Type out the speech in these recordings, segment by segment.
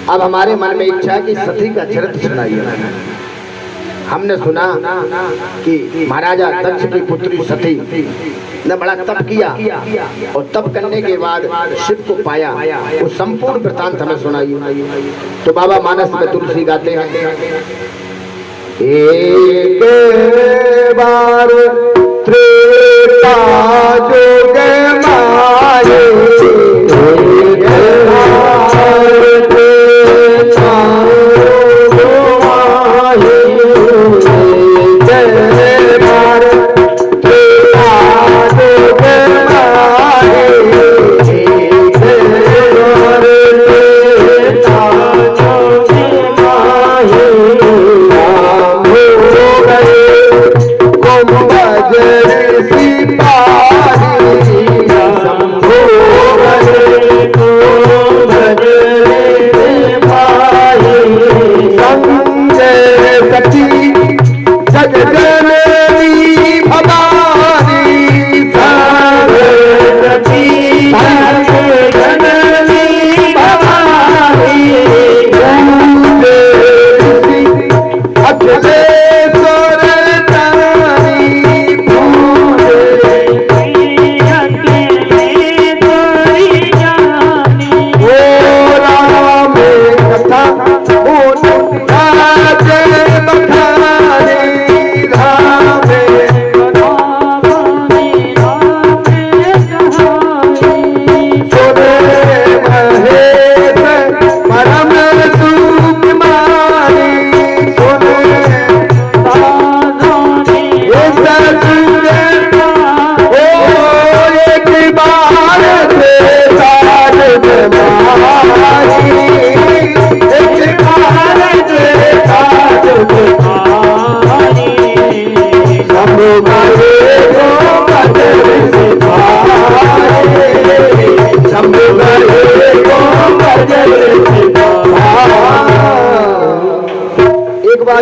अब हमारे मन में इच्छा है कि सती का चरित्र सुनाइए। हमने सुना कि महाराजा दक्ष की पुत्री सती ने बड़ा तप किया और तप करने के बाद शिव को पाया। वो संपूर्ण वृतांत हमें सुनाइए। तो बाबा मानस में तुलसी गाते हैं, एक बार त्रेता जुग माये,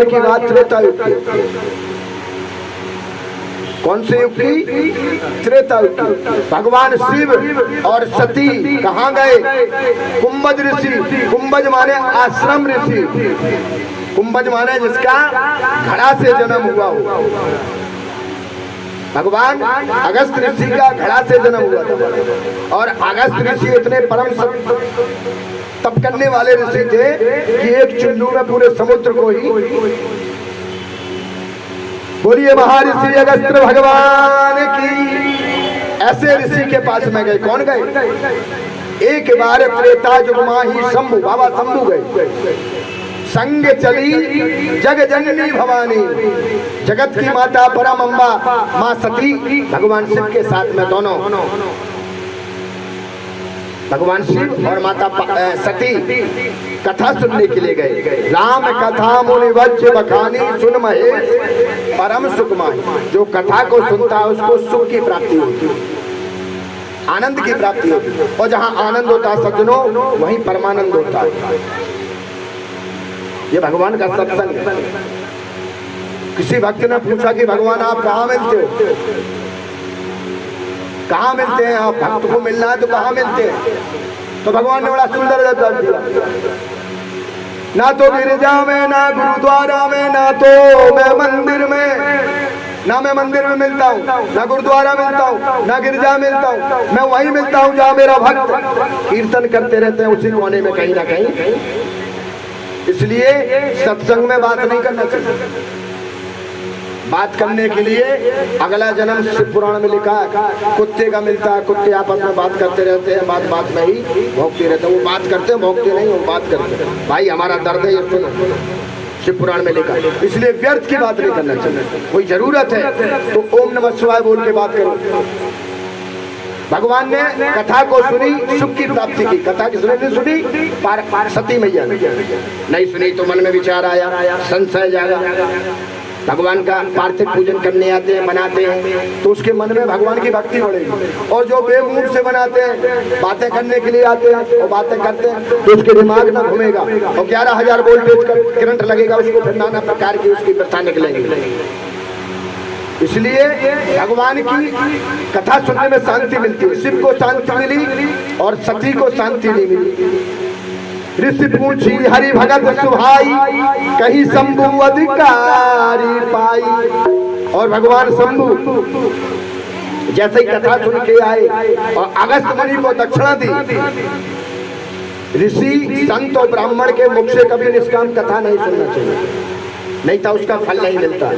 की बात त्रेता युग की। कौन से युग की? त्रेता युग की। भगवान शिव और सती कहाँ गए? कुंभज ऋषि। कुंभज माने आश्रम ऋषि। कुंभज माने जिसका घड़ा से जन्म हुआ हो। भगवान अगस्त ऋषि का घड़ा से जन्म हुआ था और अगस्त ऋषि इतने परम तप करने वाले ऋषि थे कि एक चुल्लू में पूरे समुद्र को ही। बोलिए महर्षि अगस्त भगवान की। ऐसे ऋषि के पास में गए। कौन गए? एक बार त्रेता युग माही शंभु, बाबा शंभु गए। संग चली जग जननी भवानी, जगत की माता परम अम्बा माँ सती भगवान शिव के साथ में दोनों, भगवान शिव और माता सती कथा सुनने के लिए गए। राम कथा मुनि वज्र बखानी सुन महेश परम सुख माही। जो कथा को सुनता है उसको सुख की प्राप्ति होती है, आनंद की प्राप्ति होती है। और जहाँ आनंद होता है सज्जनों, वहीं परमानंद होता है। ये भगवान का सत्संग है। किसी भक्त ने पूछा कि भगवान आप कहाँ मिलते हो? कहाँ मिलते हैं आप? भक्त को मिलना है तो कहाँ मिलते हैं? तो भगवान ने बड़ा सुंदर जवाब दिया, ना तो गिरजा में, ना गुरुद्वारा में, ना तो मैं मंदिर में। ना मैं मंदिर में मिलता हूँ, ना गुरुद्वारा मिलता हूँ, ना गिरजा मिलता हूँ। मैं वहीं मिलता हूँ जहाँ मेरा भक्त कीर्तन करते रहते हैं, उसी कोने में कहीं ना कहीं। इसलिए सत्संग में बात नहीं करना चाहिए। बात करने के लिए अगला जन्म शिव पुराण में लिखा है, कुत्ते का मिलता है। कुत्ते आपस में बात करते रहते हैं, बात बात में ही भौंकते रहते हैं। वो बात करते हैं, भौंकते नहीं, वो बात करते हैं। भाई हमारा दर्द है, ये सुनो, शिव पुराण में लिखा। इसलिए व्यर्थ की बात नहीं करना चाहिए। कोई जरूरत है तो ओम नमः शिवाय बोल के बात करो। भगवान ने कथा को सुनी, सुख की प्राप्ति की। कथा की सुनी सती मैया नहीं सुनी तो मन में विचार आया, संशय जागा। भगवान का पार्थिव पूजन करने आते हैं, बनाते हैं, तो उसके मन में भगवान की भक्ति बढ़ेगी। और जो बेमूड से बनाते हैं, बातें करने के लिए आते हैं और बातें करते हैं, तो उसके दिमाग ना घूमेगा और 11,000 वोल्टेज का करंट लगेगा उसको, फिर नाना प्रकार की उसकी प्रथा निकलेंगी। इसलिए भगवान की कथा सुनने में शांति मिलती है। शिव को शांति मिली और सती को शांति नहीं मिली। ऋषि पूछी हरि भगत सुभाई, कहीं शंभु अधिकारी पाई। और भगवान शंभु जैसे ही कथा सुन के आए और अगस्त मुनि को दक्षिणा दी, ऋषि संत और ब्राह्मण के मुख से कभी निष्काम कथा नहीं सुनना चाहिए, नहीं तो उसका फल नहीं मिलता।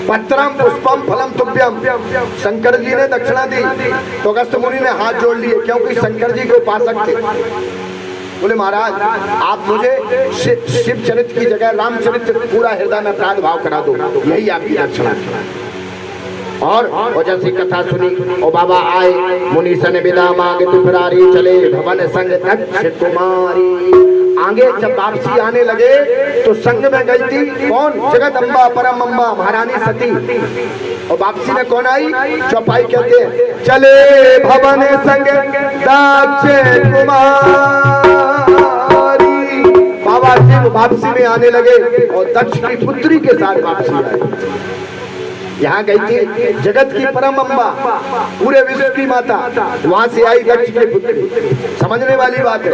पत्रम पुष्पम फलम तुभ्यम, शंकर जी ने दक्षिणा दी तो अगस्त मुनि ने हाथ जोड़ लिए, क्योंकि शंकर जी को उपासक थे। बोले महाराज आप मुझे शिव चरित्र की जगह रामचरित्र पूरा हृदय में प्राण भाव करा दो, यही आपकी दक्षिणा। और जैसी कथा सुनी और बाबा आए, मुनि सन विदा मांगे तुफरारी, चले भवन संग दक्ष कुमारी। आगे जब वापसी आने लगे तो संग में गई थी कौन? जगत अम्बा परम अम्बा महारानी सती। और वापसी में कौन आई? चौपाई कहते हैं, चले भवन संग दक्ष कुमारी। बाबा शिव वापसी में आने लगे और दक्ष की पुत्री के साथ वापसी आए। यहाँ गई थी जगत की परम अम्बा, पूरे विश्व की माता, वहां से आई दक्ष की पुत्री। समझने वाली बात है,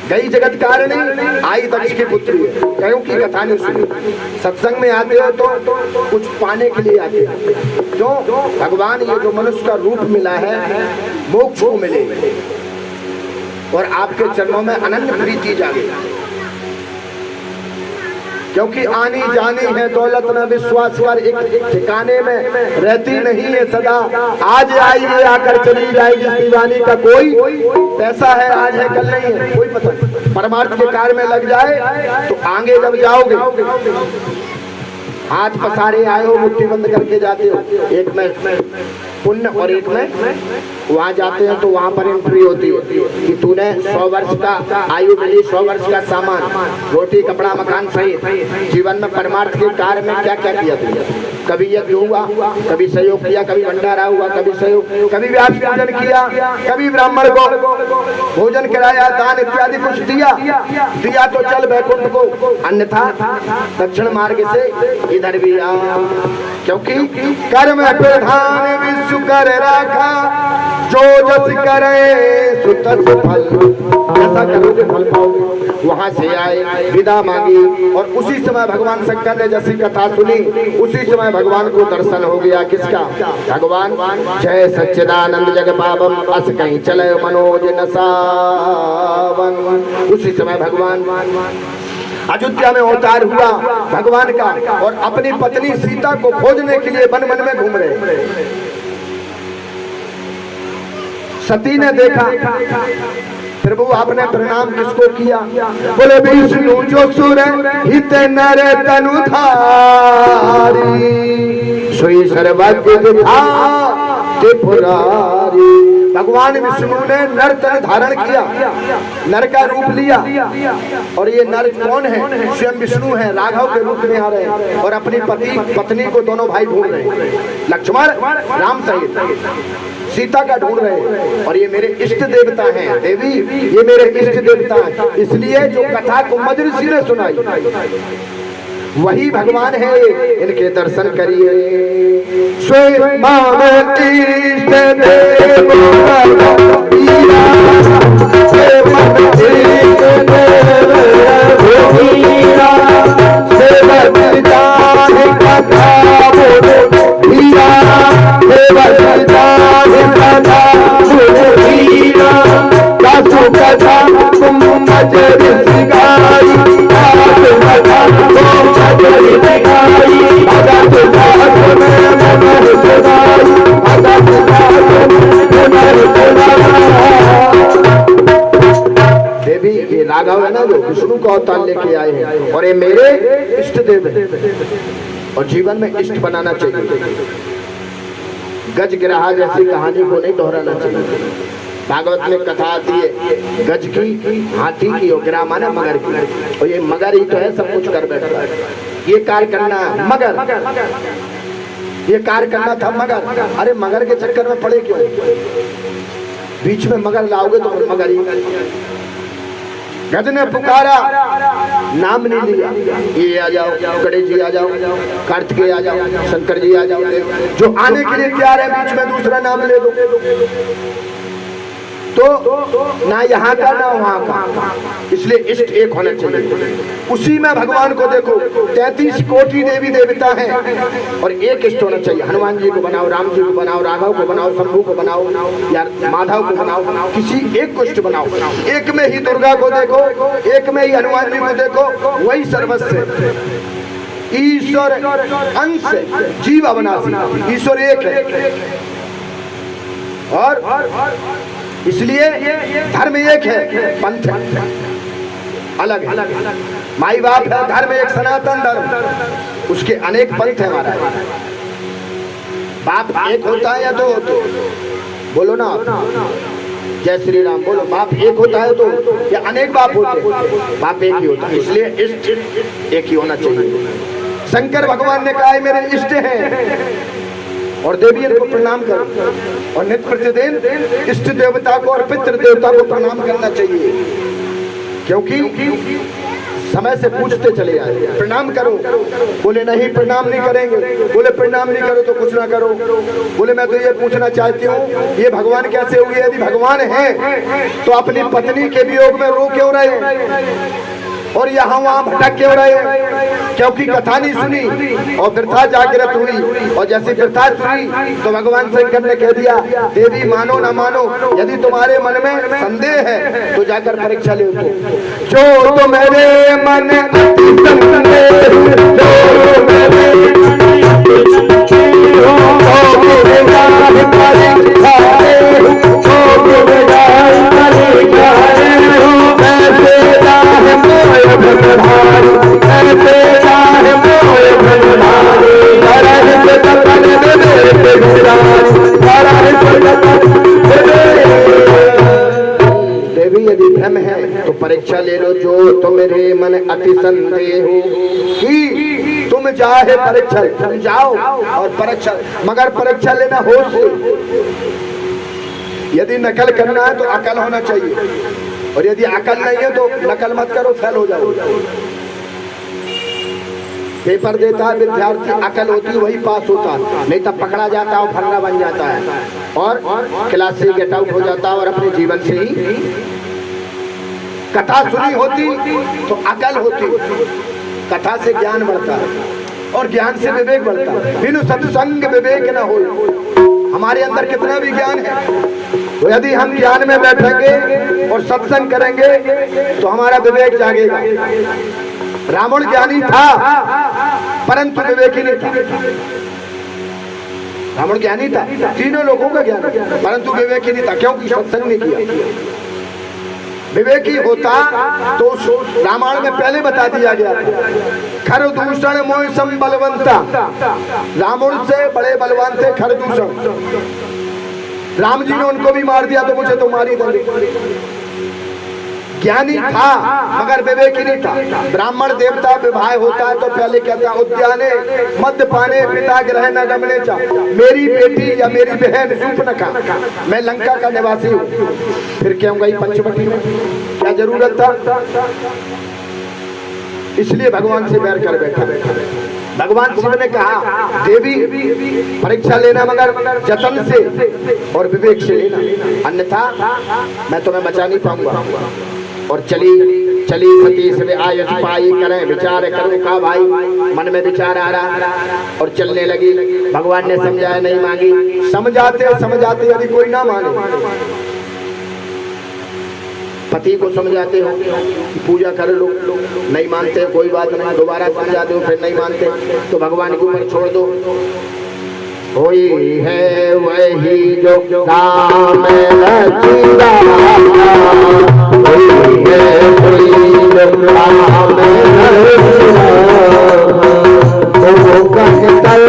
गई जगत कारिणी, आई दक्ष की पुत्री है। कहीं की कथा नहीं सुनी। सत्संग में आते हो तो कुछ पाने के लिए आते हो, क्यों? भगवान ये जो मनुष्य का रूप मिला है मोक्ष को मिले और आपके चरणों में अनंत प्रीति जागे। क्योंकि आनी जानी है दौलत न विश्वास कर, एक ठिकाने में रहती नहीं है सदा। आज आई है आकर चली जाएगी, दीवानी का कोई पैसा है आज है कल नहीं है, कोई पता नहीं। परमार्थ के कार्य में लग जाए तो आगे जब जाओगे, हाथ पसारे आए हो मुट्ठी बंद करके जाते हो, एक में पुण्य और एक में वहाँ जाते हैं तो वहाँ पर एंट्री होती है कि तूने 100 वर्ष का आयु मिली, 100 वर्ष का सामान, रोटी कपड़ा मकान सहित जीवन में परमार्थ के कार्य में क्या क्या किया तुमने। कभी यज्ञ हुआ, कभी सहयोग किया, कभी भंडारा हुआ, कभी सहयोग, कभी व्यास पूजन किया, कभी ब्राह्मण को भोजन कराया, दान इत्यादि कुछ दिया तो चल बैकुंठ को, अन्यथा दक्षिण मार्ग से इधर भी आ। क्योंकि कर्म प्रधान विश्व कर रखा, जो जस करे सो तस फल, ऐसा करोगे फल पाओगे। वहां से आए विदा मांगी और उसी समय भगवान शंकर ने जैसी कथा सुनी उसी समय भगवान को दर्शन हो गया। किसका? भगवान जय सच्चिदानंद जग पावम, अस कहीं चले मनोज नसावन। उसी समय भगवान अयोध्या में अवतार हुआ भगवान का और अपनी पत्नी सीता को खोजने के लिए वन वन में घूम रहे। सती ने देखा, प्रभु आपने प्रणाम किसको किया? बोले विष्णु जो सुर हित नर तनु धारी, सोई सर्वज्ञ त्रिपुरारी। भगवान विष्णु ने नर तन धारण किया, नर का रूप लिया। और ये नर कौन है? स्वयं विष्णु है, राघव के रूप में आ रहे हैं और अपनी पत्नी को दोनों भाई ढूंढ रहे हैं, लक्ष्मण राम सहित सीता का ढूंढ रहे हैं। और ये मेरे इष्ट देवता हैं, देवी ये मेरे इष्ट देवता हैं। इसलिए जो कथा कुंभ ऋषि ने सुनाई वही भगवान है, इनके दर्शन करिए। स्वयं देवी ये राघव है ना जो विष्णु का अवतार लेके आए हैं और ये मेरे इष्ट देव हैं और जीवन में इष्ट बनाना चाहिए। गज गिरहा जैसी कहानी को नहीं दोहराना चाहिए। भागवत में कथा आती है गज की, हाथी की और गिरा माना मगर की, और ये मगर ही तो है सब कुछ कर बैठा है। ये कार्य करना मगर, ये कार्य करना था मगर। अरे मगर के चक्कर में पड़े क्यों? बीच में मगर लाओगे तो मगर ही। गज ने पुकारा, नाम नहीं लिया, ये आ जाओ, गणेश जी आ जाओ, कार्तिकेय आ जाओ, शंकर जी आ जाओ, जो आने के लिए तैयार है बीच में दूसरा नाम ले दो तो ना यहाँ का ना वहाँ का, इसलिए इष्ट एक होना चाहिए। उसी में भगवान को देखो 33 कोटि देवी देवता हैं और एक इष्ट होना चाहिए। हनुमान जी को बनाओ, राम जी को बनाओ, राघव को बनाओ, शंभू को बनाओ या माधव को बनाओ, किसी एक को इष्ट बनाओ। एक में ही दुर्गा को देखो, एक में ही हनुमान जी को देखो, वही सर्वस्व है। ईश्वर अंश जीव अविनाशी, ईश्वर एक है और इसलिए धर्म एक है, पंथ अलग है। माई बाप है, धर्म एक सनातन धर्म, उसके अनेक पंथ है। हमारा बाप एक होता है या दो होते? बोलो ना, जय श्री राम बोलो। बाप एक होता है तो या अनेक बाप होते हैं? बाप एक ही होता है, इसलिए इष्ट एक ही होना चाहिए। शंकर भगवान ने कहा है मेरे इष्ट हैं और देवी इनको प्रणाम करो, और नित्य प्रतिदिन इष्ट देवता को और पितृ देवता को प्रणाम करना चाहिए, क्योंकि समय से पूछते चले आए प्रणाम करो। बोले नहीं प्रणाम नहीं करेंगे, बोले प्रणाम नहीं करो तो कुछ ना करो। बोले मैं तो ये पूछना चाहती हूँ ये भगवान कैसे हुए? यदि भगवान है तो अपनी पत्नी के वियोग में रो क्यों रहे और यहाँ वहाँ भटक क्यों रहे? क्योंकि कथा नहीं सुनी और वृथा जागृत हुई, और जैसे वृथा सुनी तो भगवान शंकर ने कह दिया देवी मानो ना मानो, यदि तुम्हारे मन में संदेह है तो जाकर परीक्षा ले लो। जो तो मेरे मन देवी यदि भ्रम है तो परीक्षा ले लो। जो तो मेरे मन अति संदेह हो कि तुम जाए परीक्षा, तुम जाओ और परीक्षा, मगर परीक्षा लेना होश से। यदि नकल करना है तो अकल होना चाहिए, और यदि अकल नहीं है तो नकल मत करो, फेल हो जाओ। पेपर देता है विद्यार्थी, अकल होती वही पास होता, नहीं तब पकड़ा जाता है और फर्रा बन जाता है और क्लास से गेट आउट हो जाता है और अपने जीवन से ही। कथा सुनी होती तो अकल होती, कथा से ज्ञान बढ़ता है और ज्ञान से विवेक बढ़ता है। बिनु सत्संग विवेक न हो। हमारे अंदर कितना भी ज्ञान है, तो यदि हम ज्ञान में बैठेंगे और सत्संग करेंगे तो हमारा विवेक जागेगा। रावण ज्ञानी था परंतु विवेकी नहीं था। रावण ज्ञानी था, तीनों लोगों का ज्ञान, परंतु विवेकी नहीं था, क्योंकि सत्संग नहीं किया। विवेकी होता तो रामायण में पहले बता दिया गया था, खरदूषण मोह संबलवंता। रावण से बड़े बलवान थे खरदूषण, राम जी ने उनको भी मार दिया तो मुझे तो मारी देंगे। ज्ञानी था मगर विवेकी नहीं था। ब्राह्मण देवता विवाह होता है तो पहले कहता उद्याने मद्यपाने पिता ग्रह न गमने चा। मेरी बेटी या मेरी बहन शूर्पणखा, मैं लंका का निवासी हूँ, फिर क्यों गई पंचवटी में? क्या जरूरत था? इसलिए भगवान से बैर कर बैठा। भगवान शिव ने कहा देवी परीक्षा लेना मगर जतन से और विवेक से लेना, अन्यथा मैं तुम्हें बचा नहीं पाऊंगा। और चली सती से आयुष पाई, करें विचार करो का भाई। मन में विचार आ रहा और चलने लगी। भगवान ने समझाया नहीं मांगी। समझाते यदि कोई ना माने, पति को समझाते हो पूजा कर लो, नहीं मानते कोई बात नहीं, दोबारा समझाते हो फिर नहीं मानते तो भगवान के ऊपर छोड़ दो। होई है वही जो काम रचिया, होई है वही जो काम रचिया, वो कहतल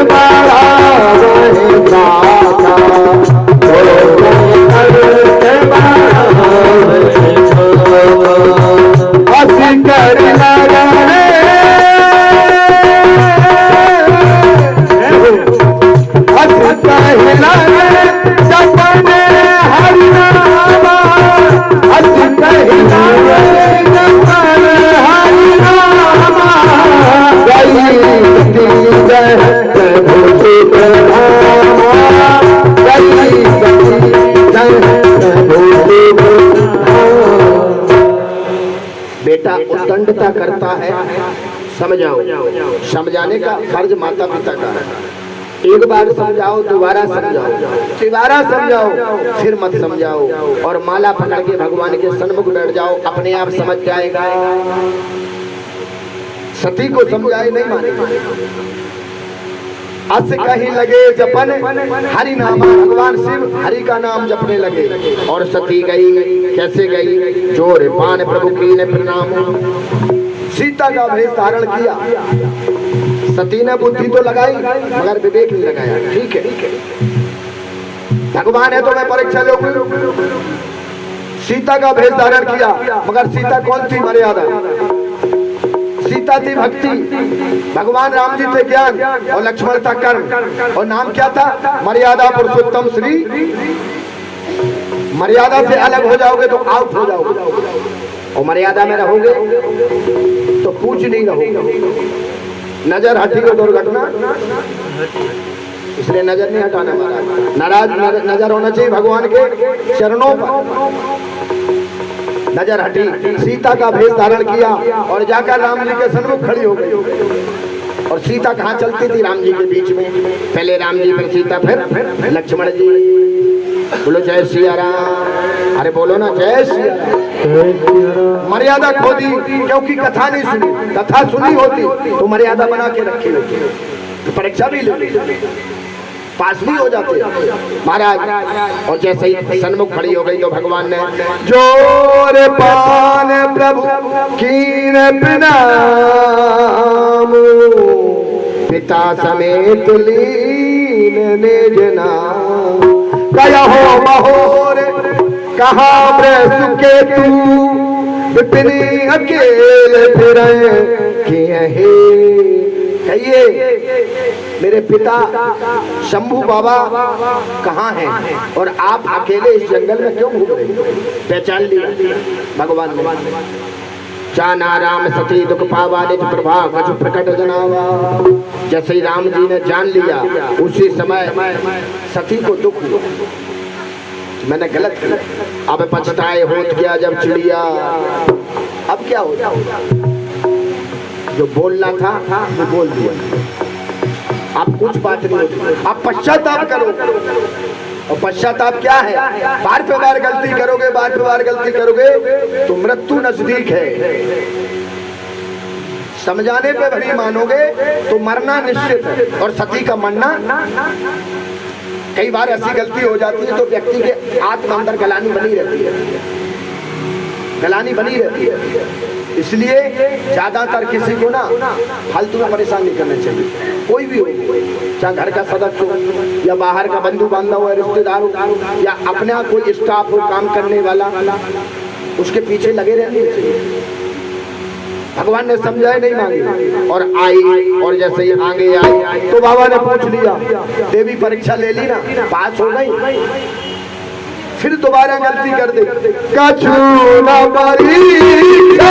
बड़ा वही दाता, वो कहतल बड़ा वही दाता। असी करना रहे कहना जपने हरि नाम, कहना जपने हरि नाम। बेटा उद्दंडता करता है, समझाओ। समझाने का फर्ज माता पिता का है। एक बार समझाओ, दोबारा समझाओ, तिबारा समझाओ, फिर मत समझाओ। और माला पकड़ के भगवान के सन्मुख बैठ जाओ, अपने आप समझ जाएगा। सती को समझाए नहीं मानेगा। अस कहीं लगे जपन हरि नाम, भगवान शिव हरि का नाम जपने लगे। और सती गई, कैसे गई? जोर पान प्रभु की ने प्रणाम। सीता का भेष धारण किया। सती ने बुद्धि तो लगाई मगर विवेक नहीं लगाया। ठीक है, भगवान है तो मैं परीक्षा लूंगी। सीता का भेष धारण किया, मगर सीता कौन थी? मर्यादा। सीता थी भक्ति, भगवान राम जी थे ज्ञान, और लक्ष्मण था कर्म। और नाम क्या था? मर्यादा पुरुषोत्तम श्री। मर्यादा से अलग हो जाओगे तो आउट हो जाओगे, और मर्यादा में रहोगे तो पूछ नहीं रहोगे। नजर हटी को दुर्घटना, इसलिए नजर नहीं हटाना महाराज। नाराज नजर होना चाहिए भगवान के चरणों पर। नजर हटी, सीता का भेष धारण किया और जाकर राम जी के सन्मुख खड़ी हो गई। और सीता कहाँ चलती थी? राम जी के बीच में। पहले राम जी, फिर सीता, फिर लक्ष्मण जी। बोलो जय सिया राम। अरे बोलो ना जय सिया राम। मर्यादा खो दी क्योंकि कथा नहीं सुनी। कथा सुनी होती तो मर्यादा बना के रखी होती तो परीक्षा भी ले पास भी हो जाते महाराज। और जैसे ही सन्मुख खड़ी हो गई तो भगवान ने जोर पान प्रभु कीन प्रणाम, पिता समेत लीन निज नाम। कहो महोर कहा ब्रस के तू, विपिन अकेले फिर कहिए मेरे पिता शंभू बाबा कहाँ हैं और आप अकेले इस जंगल में क्यों घूम रहे? पहचान लिया भगवान ने। जाना राम सती दुख पावा, निज प्रभाव कछु प्रकट जनावा। जैसे ही राम जी ने जान लिया, उसी समय सती को दुख हुआ, मैंने गलत किया, अब पछताए होत गया जब चिड़िया। अब क्या होता? जो बोलना था वो बोल दिया, अब कुछ बात नहीं होती। आप पश्चाताप करो। और पश्चाताप क्या है? बार पे बार गलती करोगे, बार पे बार गलती करोगे तो मृत्यु नजदीक है। समझाने पे भी मानोगे तो मरना निश्चित है। और सती का मरना, कई बार ऐसी गलती हो जाती है तो व्यक्ति के आत्मा अंदर गलानी बनी रहती है, गलानी बनी रहती है। इसलिए ज्यादातर किसी को ना फालतू में परेशान नहीं करना चाहिए। कोई भी हो, चाहे घर का सदस्य हो या बाहर का बंधु बांधव हो, रिश्तेदार हो, या अपना कोई स्टाफ हो काम करने वाला, उसके पीछे लगे रहने चाहिए। भगवान ने समझाए नहीं मांगे और आई। और जैसे ही आगे आई तो बाबा ने पूछ लिया, देवी परीक्षा ले ली ना, पास हो गई, फिर दोबारा गलती कर दे। कछु न परीक्षा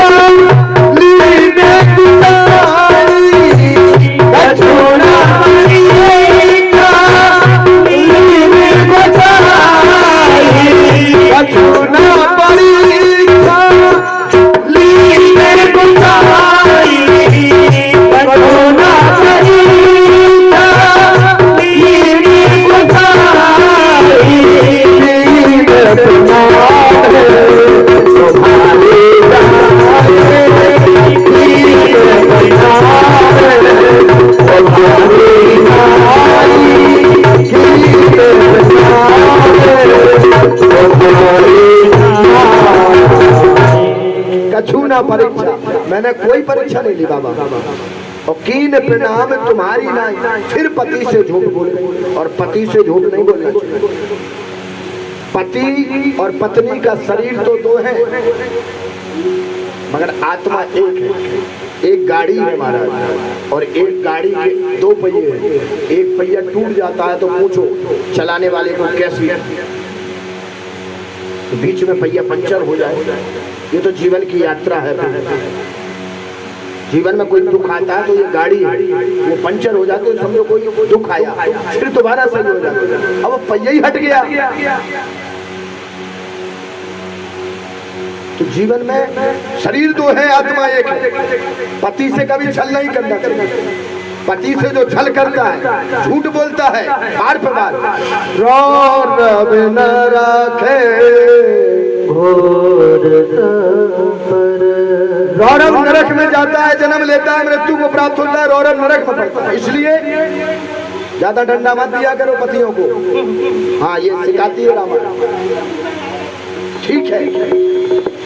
लीने गुसाई, कछु न परीक्षा लीने गुसाई, कछु न परीक्षा लीने गुसाई, कछु न परीक्षा लीने गुसाई। कछु ना परीक्षा, मैंने कोई परीक्षा नहीं ली बाबा। और कीन प्रणाम तुम्हारी ना, फिर पति से झूठ बोले। और पति से झूठ नहीं बोलना चाहिए। पति और पत्नी का शरीर तो दो है मगर आत्मा एक है। एक गाड़ी है महाराज, और एक गाड़ी के दो पहिए हैं। एक पहिया टूट जाता है तो पूछो चलाने वाले को कैसे, तो बीच में पहिया पंचर हो जाए। ये तो जीवन की यात्रा है। जीवन में कोई दुख आता है तो ये गाड़ी है, वो पंचर हो जाती है, समझो कोई दुख आया, फिर दोबारा सही हो जाती है। अब पहिया ही हट गया तो जीवन में शरीर दो है, आत्मा एक है। पति से कभी छल नहीं करना चाहिए। पति से जो छल करता है, झूठ बोलता है बार पर बार, रौरव न रखे रौरव नरक में जाता है, जन्म लेता है, मृत्यु को प्राप्त होता है, रौरव नरक में पड़ता है। इसलिए ज्यादा डंडा मत दिया करो पतियों को। हाँ, ये सिखाती है रामायण। ठीक है,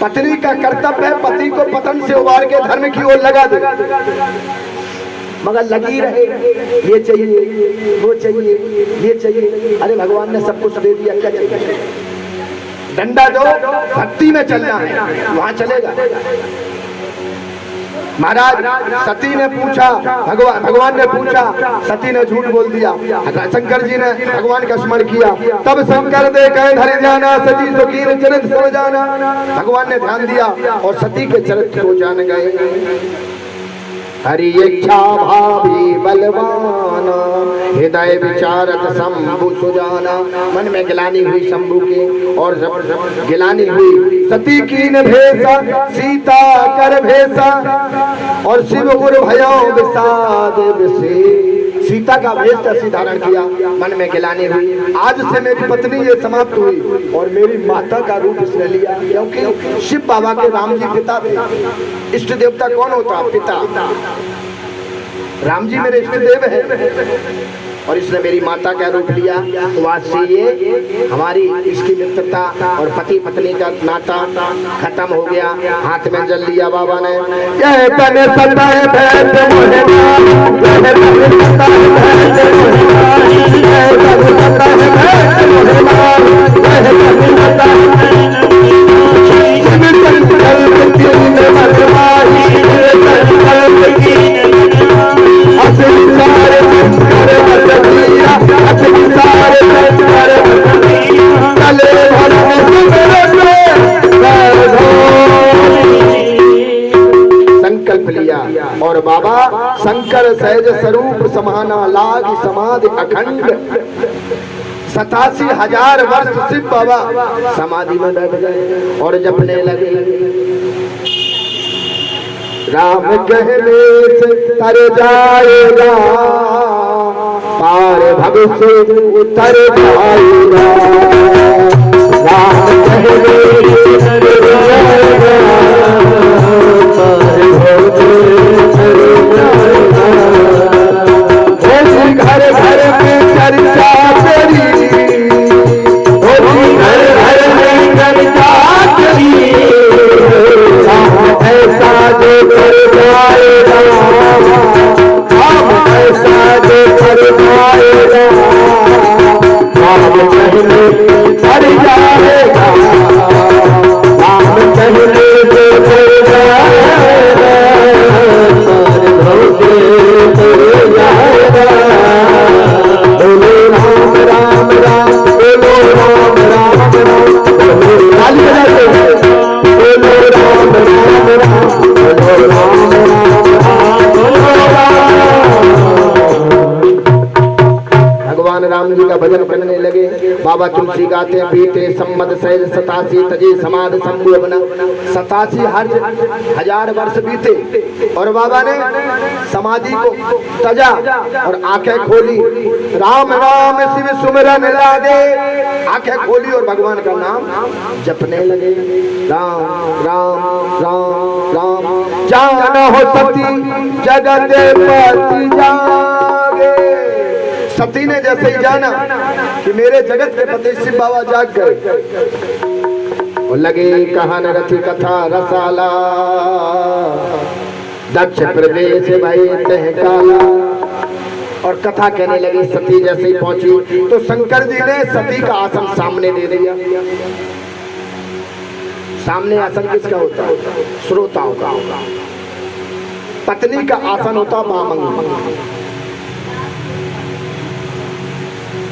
पत्नी का कर्तव्य है पति को पतन से उबार के धर्म की ओर लगा दे, मगर लगी रहे, ये चाहिए, वो चाहिए, ये चाहिए। अरे भगवान ने सब कुछ दे दिया, क्या चाहिए? डंडा दो, भक्ति में चलना है, वहां चलेगा। महाराज, सती ने पूछा, भगवान ने पूछा, सती ने झूठ बोल दिया। शंकर जी ने भगवान का स्मरण किया, तब शंकर दे कहे धरि जाना, सती सुखी चरित सो जाना। भगवान ने ध्यान दिया और सती के चरित्र को जान गए। हरि इच्छा भावी बलवाना, हृदय विचारक शंभु सुजाना। मन में गिलानी हुई शंभु के, और जब गिलानी हुई सती कीन भेसा, सीता कर भेसा, और शिव उर भयो विषाद विषे। सीता का भेष ऐसी धारण किया, मन में गिलानी हुई, आज से मेरी पत्नी ये समाप्त हुई और मेरी माता का रूप इसने लिया। क्योंकि शिव बाबा के राम जी पिता थे। इष्ट देवता कौन होता? पिता। राम जी मेरे इष्ट देव है और इसने मेरी माता का रूप लिया। तो आज से ये हमारी इसकी मित्रता और पति पत्नी का नाता खत्म हो गया। हाथ में जल लिया बाबा ने। यह तने सदा है भैंस मोहे मार, यह तने सदा है भैंस मोहे मार, यह तने सदा है भैंस मोहे मार, यह तने सदा है संकल्प कीन मरवाई, संकल्प कीन असंसार संकर बदलिया, असंसार संकर बदलिया, चले भर संकल्प लिया। और बाबा शंकर सहज स्वरूप समाना, लाग समाधि अखंड। 87,000 वर्ष शिव बाबा समाधि में बैठ गए और जपने लगे। राम कहने से तर जाएगा, पार भव से उतर जाएगा। राम कहने से तर जाएगा, पार भव से उतर जाएगा। घर घर में चर्चा तेरी, घर घर में चर्चा तेरी, ऐसा जो कर जाएगा, हम ऐसा जो कर जाएगा, हम पहले कर जाएगा, हम पहले जो कर जाएगा, कर जाएगा। बोलो राम राम राम, बोलो राम राम राम, बोलो राम राम भगवान राम जी का भजन करने लगे। बाबा तुलसी गाते बीते सम्मत सहज 87 तजे समाध शंभु बना। 87,000 वर्ष बीते और बाबा ने समाधि को तजा और आंखें खोली। राम राम शिव सुमिरन लागे, आंखें खोली और भगवान का नाम जपने लगे। राम राम राम राम, जान हो सती जगत पति जागे। सती ने जैसे ही जाना कि मेरे जगत के पति शिव बाबा जाग गए और लगे कहन रथी कथा रसाला, दक्ष प्रदेश भाई तहकाला। और कथा कहने लगी। सती जैसे ही पहुंची तो शंकर जी ने सती का आसन सामने दे दिया। सामने आसन किसका होता है? श्रोताओं का। पत्नी का आसन होता बामंग।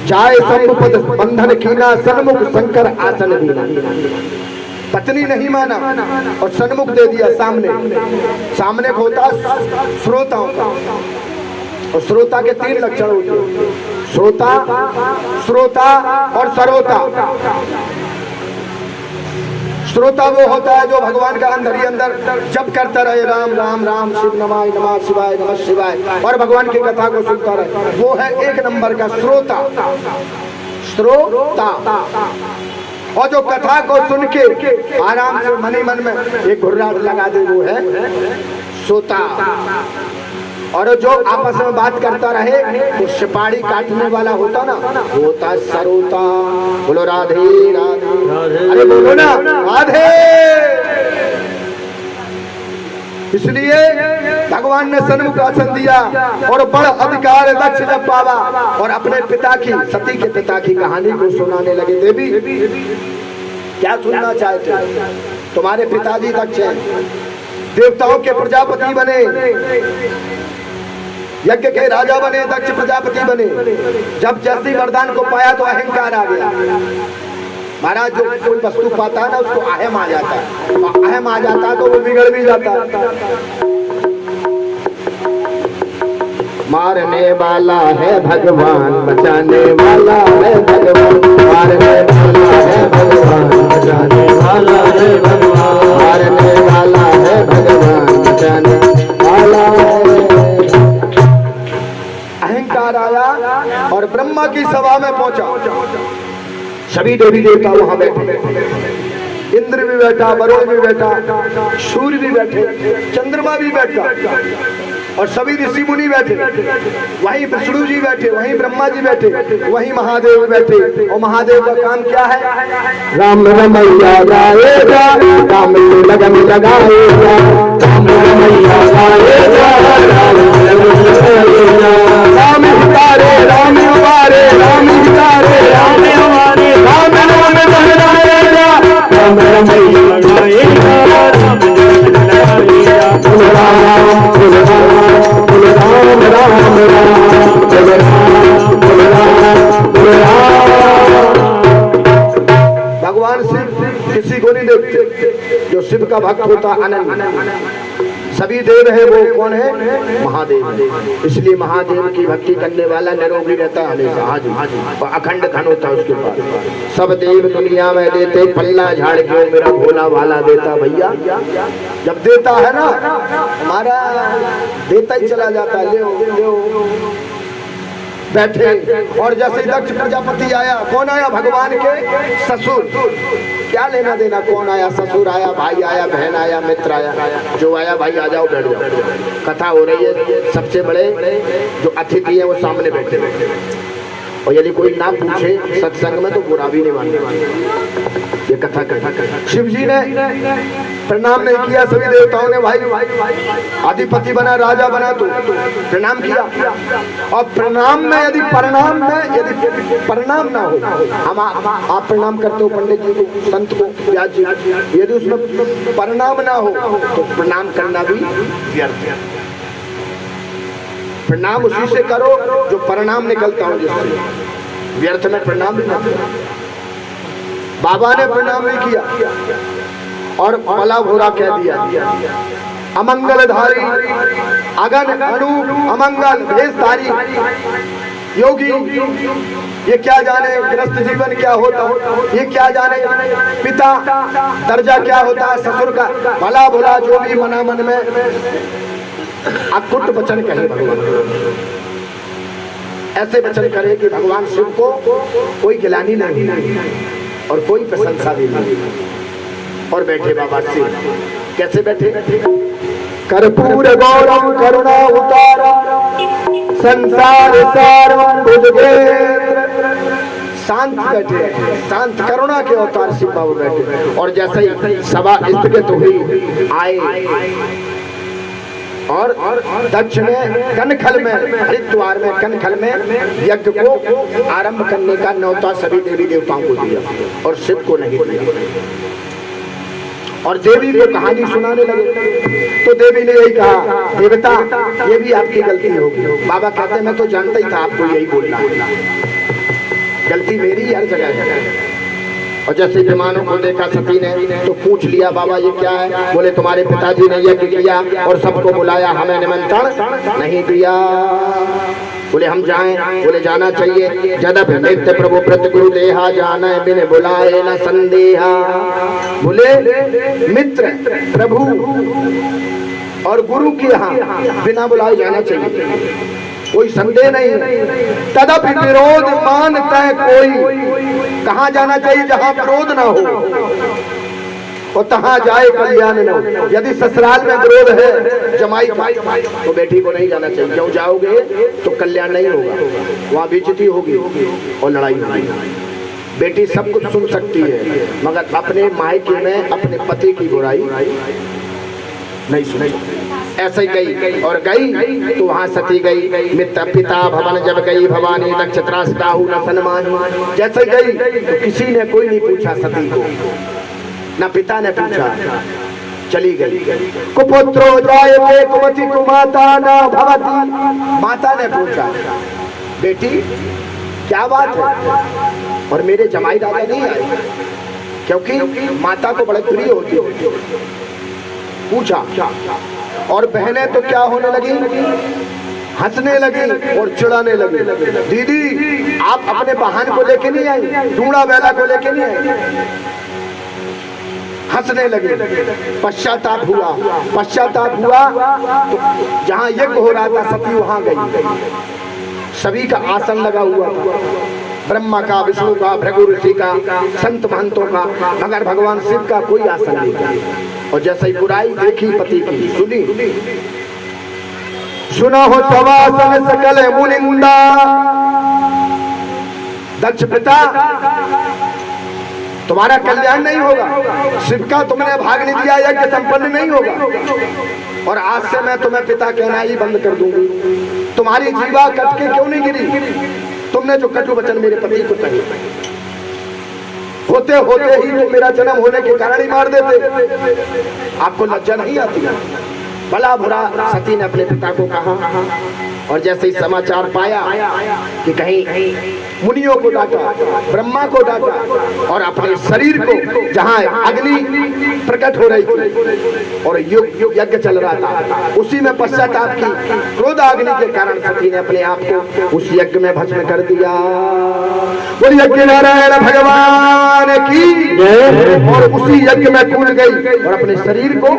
जाए समुपद बंधन कीना, सन्मुख शंकर आसन दीना। पत्नी नहीं माना और सन्मुख दे दिया सामने। सामने होता श्रोताओं का, और श्रोता के 3 लक्षण होते हैं, श्रोता, श्रोता और सरोता। श्रोता वो होता है जो भगवान का अंदर ही अंदर जप करता रहे, राम राम राम, शिव नमाय नमः शिवाय नमः शिवाय, और भगवान की कथा को सुनता रहे। वो है एक नंबर का श्रोता। श्रोता। और जो कथा को सुन के आराम से मनी मन में एक घुर्राट लगा दे, वो है श्रोता। और जो आपस में बात करता रहे तो सिपाड़ी काटने वाला होता ना, होता सरोता। बोलो राधे राधे, अरे बोलो ना राधे। इसलिए भगवान ने सन्मुख आसन दिया और बड़ अधिकार दक्ष जब पावा और अपने पिता की, सती के पिता की कहानी को सुनाने लगे। देवी क्या सुनना चाहते हो? तुम्हारे पिताजी दक्ष हैं, देवताओं के प्रजापति बने, यज्ञ के राजा बने, दक्ष प्रजापति बने। जब जैसी वरदान को पाया तो अहंकार आ गया। महाराज जो कोई वस्तु पाता है ना उसको अहम आ जाता है, और अहम आ जाता है तो वो बिगड़ भी जाता है। मारने वाला है भगवान, बचाने वाला है भगवान, मारने वाला है भगवान, बचाने वाला है भगवान, मारने वाला है भगवान, बचाने वाला है। अहंकार आया और ब्रह्मा की सभा में पहुंचा। सभी देवी देवता वहां बैठे, इंद्र भी बैठा, वरुण भी बैठा, सूर्य भी बैठे, चंद्रमा भी बैठा, और सभी ऋषि मुनि बैठे। वहीं विष्णु जी बैठे, वहीं ब्रह्मा जी बैठे, वहीं महादेव बैठे। और महादेव का काम क्या है? राम रमैया गाएगा, राम लगन लगाएगा, राम रमैया गाएगा, राम लगन लगाएगा, राम हितारे राम उबारे, राम हितारे राम उबारे, राम नाम दोहराएगा, राम रमैया गाएगा, राम लगन लगाएगा। बोल राम बोल राम बोल राम राम राम, बोल राम बोल राम बोल राम। भगवान शिव किसी को नहीं देखते, जो शिव का भक्त होता अनन्य। सभी देव है, वो कौन है? महादेव। इसलिए महादेव की भक्ति करने वाला निरोगी रहता है हमेशा। हाजी और अखंड धन होता है उसके पास। सब देव दुनिया में देते, पल्ला झाड़ के मेरा भोला वाला देता। भैया जब देता है ना हमारा, देता ही चला जाता है। ले बैठे। और जैसे दक्ष प्रजापति आया, कौन आया? भगवान के ससुर। क्या लेना देना कौन आया? ससुर आया, भाई आया, बहन आया, मित्र आया, जो आया भाई आ जाओ बैठ जाओ। कथा हो रही है, सबसे बड़े जो अतिथि है वो सामने बैठे। और यदि कोई ना पूछे सत्संग में तो बुरा भी नहीं मानना। ये कथा शिव जी ने प्रणाम नहीं किया, सभी देवताओं ने भाई अधिपति बना, राजा बना तो प्रणाम किया। और प्रणाम में यदि परिणाम में यदि परिणाम ना हो, हम आप प्रणाम करते हो पंडित जी को, संत को, व्यास जी, यदि उसमें परिणाम ना हो तो प्रणाम करना भी व्यर्थ है। प्रणाम उसी से करो जो परिणाम निकलता हो, जिससे व्यर्थ में प्रणाम भी मत करो। बाबा ने प्रणाम नहीं किया और भला भोरा कह दिया। अमंगलधारी, अगन अनूप अमंगल भेषधारी योगी, ये क्या जाने गृहस्थ जीवन क्या होता, ये क्या जाने पिता दर्जा क्या होता है, ससुर का भला भोला जो भी मना मन में अकुट वचन कहे भगवान। ऐसे वचन करे कि भगवान शिव को कोई गिलानी नहीं और कोई प्रशंसा भी नहीं। और बैठे बाबा शिव, कैसे बैठे? कर्पूर गौरम करुणा उतारम संसार सारम बुद्धेंद्र। शांत बैठे, शांत करुणा के अवतार शिव बाबू बैठे। और जैसे ही सभा स्थगित हुई, आए और दक्ष ने कनखल में, हरिद्वार में कनखल में यज्ञ को आरंभ करने का न्योता सभी देवी देवताओं को दिया और शिव को नहीं दिया। और देवी को कहानी सुनाने लगे तो देवी ने यही कहा, देवता ये भी आपकी गलती होगी। बाबा कहते मैं तो जानता ही था आपको यही बोलना, गलती मेरी हर जगह है। और जैसे विमानों को देखा सती ने तो पूछ लिया, बाबा ये क्या है? बोले तुम्हारे पिताजी ने यज्ञ किया और सबको बुलाया, हमें निमंत्रण नहीं दिया। बोले हम जाएं? बोले जाना चाहिए। जदप नित्य प्रभु प्रत गुरु देहा, जाना बिन बुलाए न संदेहा। बोले मित्र प्रभु और गुरु के यहाँ बिना बुलाए जाना चाहिए, कोई संदेह नहीं। तदपि विरोध मानता है कोई, कहाँ जाना चाहिए? जहाँ विरोध ना हो और तहाँ जाए कल्याण न हो। यदि ससुराल में विरोध है जमाई का तो बेटी को नहीं जाना चाहिए, क्यों जाओगे तो कल्याण नहीं होगा, वहाँ बेइज्जती होगी और लड़ाई होगी। बेटी सब कुछ सुन सकती है मगर अपने मायके में अपने पति की बुराई नहीं सुनी। ऐसे ही गई और गई तो वहां सती गई। मित्र पिता भवन जब गई भवानी, नक्षत्रास्ताहु न सन्मान। जैसे गई तो किसी ने कोई नहीं पूछा सती को, ना पिता ने पूछा, चली गई। कुपुत्रो जायते कुमति कुमाता न भवति। माता ने पूछा, बेटी क्या बात है? और मेरे जमाई दादा नहीं आए, क्योंकि माता को बड़े प्रिय होती है। पूछा और बहनें तो क्या होने लगी? हंसने लगी और चिढ़ाने लगी। दीदी आप अपने बहन को लेके नहीं आई, ढूंढा बेला को लेके नहीं आई। हंसने लगे। पश्चाताप हुआ तो जहाँ यज्ञ हो रहा था सती वहां गई। सभी का आसन लगा हुआ था, ब्रह्मा का, विष्णु का, भृगु ऋषि का, संत महंतों का, मगर भगवान शिव का कोई आसन नहीं था। और जैसे ही बुराई देखी पति की, सुनी सुनो हो सवासन सकल मुनिंदा। दक्ष पिता तुम्हारा कल्याण नहीं होगा, शिव का तुमने भाग नहीं दिया, यज्ञ संपन्न नहीं होगा। और आज से मैं तुम्हें पिता कहना ही बंद कर दूंगी। तुम्हारी जीवा कट के क्यों नहीं गिरी? तुमने जो कटु वचन मेरे पति को कहे, होते होते ही तुम मेरा जन्म होने के कारण ही मार देते। आपको लज्जा नहीं आती? भला बुरा सती ने अपने पिता को कहा। और जैसे ही समाचार पाया कि कहीं मुनियों को डांटा, ब्रह्मा को डांटा और अपने शरीर को, जहां अग्नि प्रकट हो रही थी और यज्ञ चल रहा था, उसी में पश्चाताप की क्रोध अग्नि के कारण सती ने अपने आप को उस यज्ञ में भस्म कर दिया। बोल यज्ञ नारायण भगवान की। और उसी यज्ञ में कूद गई और अपने शरीर को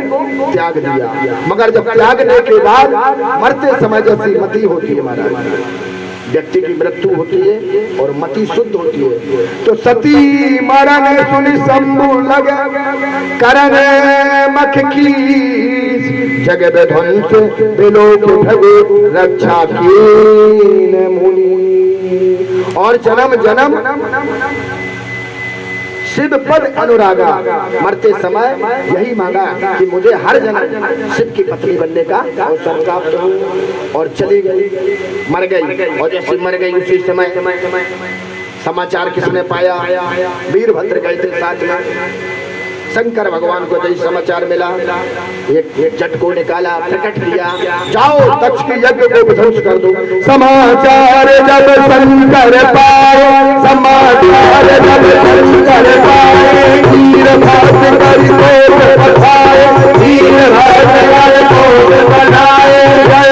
त्याग दिया। मगर जब त्यागने के बाद मरते समय जैसी मति होती है, महाराज व्यक्ति की मृत्यु होती है और मति शुद्ध होती है। तो सती मरण सुनि शंभु लगे, करण मख की जग ध्वंस बिलोक भगो रक्षा कीन मुनि। और जन्म जन्म शिव पद अनुरागा, मरते समय यही मांगा कि मुझे हर जन्म शिव की पत्नी बनने का अवसर प्राप्त हो। और चली गई, मर गई। और जैसे मर गई उसी समय समाचार किसने पाया? वीरभद्र गए थे साथ में। शंकर भगवान को जब समाचार मिला, एक जट को निकाला, प्रकट किया, जाओ दक्ष के यज्ञ को ध्वंस कर दो। समाचार जब शंकर पाए, समाचार जब शंकर पाए, वीर भात कर कोट पठाए, वीर भात कर कोट बनाए। जय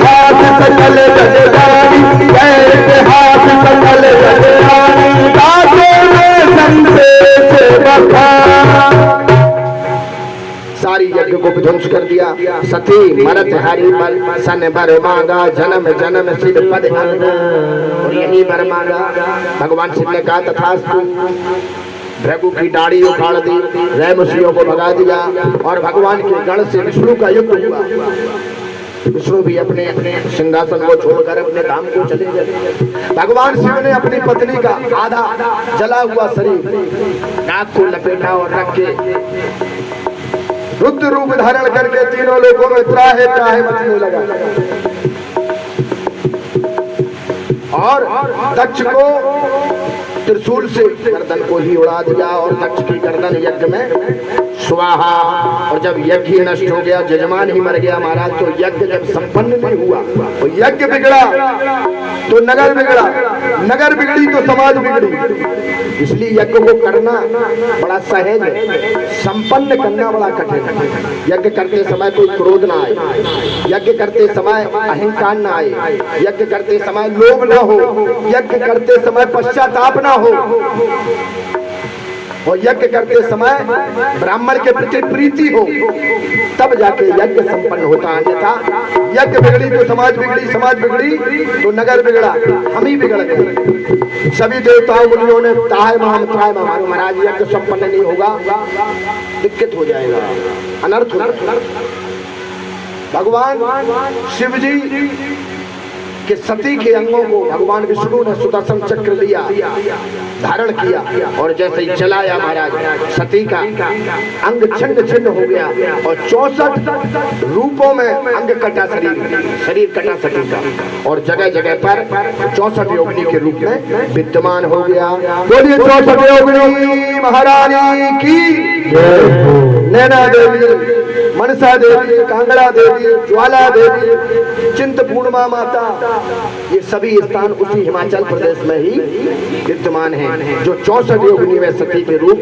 हाथ सकल जगदानी, जय हाथ सकल जगदानी, ताके में संदेश बता। सारी यज्ञ को विध्वंस कर दिया। सती मरत हरि बल सन भर मांगा, जन्म जन्म शिव पद और यही भर मांगा। भगवान शिव ने कहा तथास्तु। भृगु की दाढ़ी उखाड़ दी, रैमुषियों को भगा दिया और भगवान के गण से विष्णु का युद्ध हुआ। विष्णु भी अपने सिंहासन को छोड़कर अपने धाम को चले गए। भगवान शिव ने अपनी पत्नी का आधा जला हुआ शरीर नाक को लपेटा और रख के रुद्र रूप धारण करके तीनों लोगों में त्राहे त्राहे मचने लगा। और दक्ष को त्रिशूल से गर्दन को ही उड़ा दिया और दक्ष की गर्दन यज्ञ में स्वाहा। और जब यज्ञ ही नष्ट हो गया, जजमान ही मर गया महाराज, तो यज्ञ जब संपन्न नहीं हुआ तो यज्ञ बिगड़ा तो नगर बिगड़ा, नगर बिगड़ी तो समाज बिगड़ी। इसलिए यज्ञ को करना बड़ा सहज है, संपन्न करना बड़ा कठिन है। यज्ञ करते समय कोई क्रोध ना आए, यज्ञ करते समय अहंकार ना आए, यज्ञ करते समय लोभ ना हो, यज्ञ करते समय पश्चाताप ना हो, और यज्ञ करते समय ब्राह्मण के प्रति प्रीति हो, तब जाके यज्ञ संपन्न होता। अन्यथा यज्ञ बिगड़ी तो समाज बिगड़ी, समाज बिगड़ी तो नगर बिगड़ा, हम ही बिगड़ गए। सभी देवताओं मुनियों ने ताय मारो महाराज, यज्ञ संपन्न नहीं होगा, दिक्कत हो जाएगा, अनर्थ होगा। भगवान शिव जी कि सती के अंगों को भगवान विष्णु ने सुदर्शन चक्र लिया, धारण किया, और जैसे ही चलाया महाराज, सती का अंग छिन्न छिन्न हो गया और 64 रूपों में अंग कटा, शरीर कटा सती का, और जगह जगह पर 64 योगिनी के रूप में विद्यमान हो गया। बोलिए 64 योगिनी महारानी की, नैना देवी, मनसा देवी, कांगड़ा देवी, ज्वाला देवी, चिंतपूर्णिमा माता, ये सभी स्थान उसी हिमाचल प्रदेश में ही विद्यमान हैं, जो 64 योगिनी में सती के रूप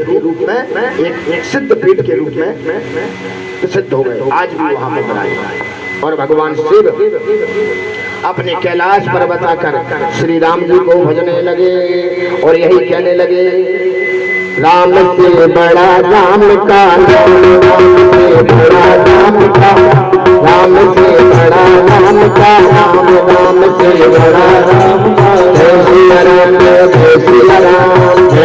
में एक सिद्ध पीठ के रूप में प्रसिद्ध हो गए, आज भी वहां पर बनाए। और भगवान शिव अपने कैलाश पर्वत आकर श्री राम जी को भजने लगे और यही कहने लगे, राम से बड़ा राम का, राम से बड़ा राम का, राम से बड़ा राम का, राम से बड़ा राम का, जय श्री राम, जय श्री राम,